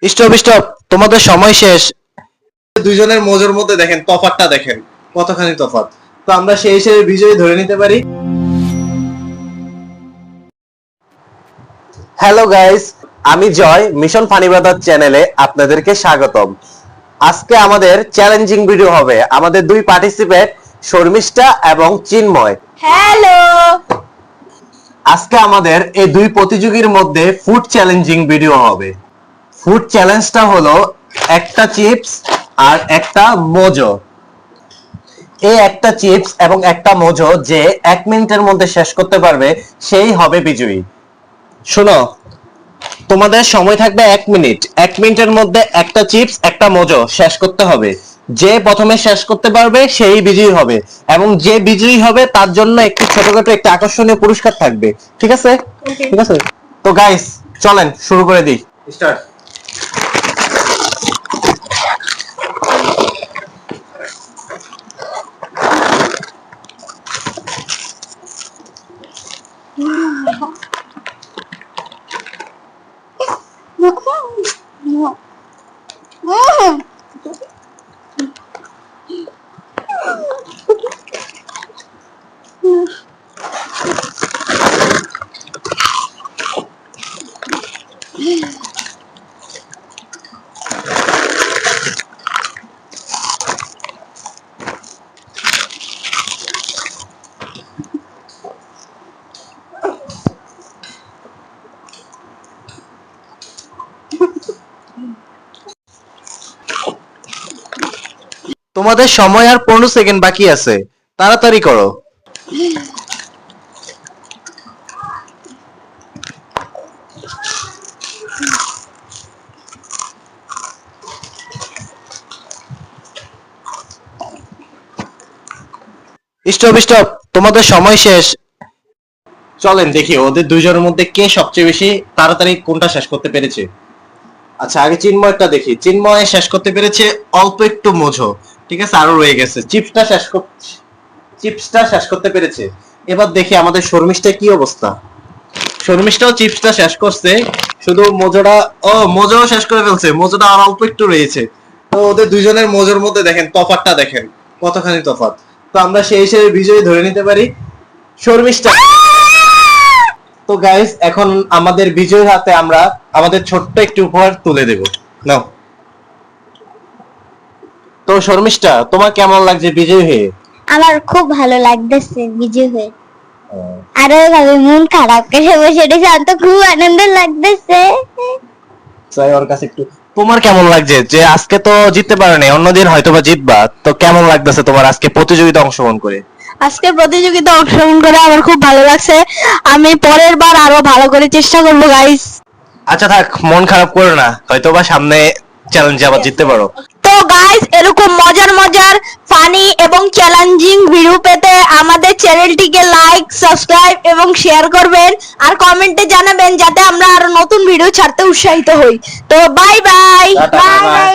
Stop stop, তোমাদের সময় শেষ। দুইজনের মজুর মধ্যে দেখেন তফাৎটা, দেখেন কতখানি তফাৎ। তো আমরা সেই হিসেবে বিজয়ী ধরে নিতে পারি। হ্যালো গাইস, আমি জয়, মিশন ফানি ব্রাদার চ্যানেলে আপনাদেরকে স্বাগতম। আজকে আমাদের চ্যালেঞ্জিং ভিডিও হবে। আমাদের দুই পার্টিসিপেট শর্মিষ্ঠা এবং চিন্ময়। হ্যালো। আজকে আমাদের এই দুই প্রতিযোগীর মধ্যে ফুড চ্যালেঞ্জিং ভিডিও হবে। ফুড চ্যালেঞ্জটা হলো একটা চিপস আর একটা মোজো। এই একটা চিপস এবং একটা মোজো যে 1 মিনিটের মধ্যে শেষ করতে পারবে সেই হবে বিজয়ী। শোনো, তোমাদের সময় থাকবে 1 মিনিট। 1 মিনিটের মধ্যে একটা চিপস একটা মোজো শেষ করতে হবে। যে প্রথমে শেষ করতে পারবে সেই বিজয়ী হবে, এবং যে বিজয়ী হবে তার জন্য একটি ছোটখাটো একটা আকর্ষণীয় পুরস্কার থাকবে। ঠিক আছে? ঠিক আছে। তো গাইস, চলেন শুরু করে দিই। স্টার্ট। তোমাদের সময় আর 15 সেকেন্ড বাকি আছে, তাড়াতাড়ি করো। স্টপ স্টপ, তোমাদের সময় শেষ। চলেন দেখি ওদের দুইজনের মধ্যে কে সবচেয়ে বেশি তাড়াতাড়ি কোনটা শেষ করতে পেরেছে। আচ্ছা, আগে চিন্ময়টা দেখি। চিন্ময় শেষ করতে পেরেছে অল্প একটু মোজো। ঠিক আছে, আরো রয়ে গেছে। চিপসটা শেষ করতে পেরেছে। এবার দেখি আমাদের শর্মিষ্ঠার কি অবস্থা। শর্মিষ্ঠাও চিপসটা শেষ করছে, শুধু মোজোও শেষ করে ফেলছে। মোজোটা আর অল্প একটু রয়েছে। তো ওদের দুইজনের মোজোর মধ্যে দেখেন তফাৎটা, দেখেন কতখানি তফাৎ। তো আমরা সেই হিসেবে বিজয়ী ধরে নিতে পারি শর্মিষ্ঠা। তো গাইস, এখন আমাদের বিজয়ীর হাতে আমরা আমাদের ছোট্ট একটি উপহার তুলে দেব। নাও। তো শর্মিষ্ঠা, তোমার কেমন লাগছে বিজয়ী হয়ে? আমার খুব ভালো লাগতেছে বিজয় হয়ে। আরো ভাবে মন খারাপ করে বসে রয়েছে, আমার তো খুব আনন্দ লাগতেছে। চাই ওর কাছে একটু। তোমার কেমন লাগছে যে আজকে তো জিততে পারোনি, অন্যদিন হয়তোবা জিতবা, তো কেমন লাগতেছে তোমার আজকে প্রতিযোগিতা অংশগ্রহণ করে? আজকে প্রতিযোগিতা অংশগ্রহণ করে আমার খুব ভালো লাগছে। আমি পরের বার আরো ভালো করে চেষ্টা করবো গাইস। আচ্ছা থাক, মন খারাপ করো না, হয়তোবা সামনে চ্যালেঞ্জে আবার জিততে পারো। তো গাইস, এরকম মজার মজার ফানি এবং চ্যালেঞ্জিং ভিডিও পেতে আমাদের চ্যানেলটিকে লাইক, সাবস্ক্রাইব এবং শেয়ার করবেন, আর কমেন্টে জানাবেন যাতে আমরা আরো নতুন ভিডিও ছাড়তে উৎসাহিত হই। তো বাই বাই। Tata, by.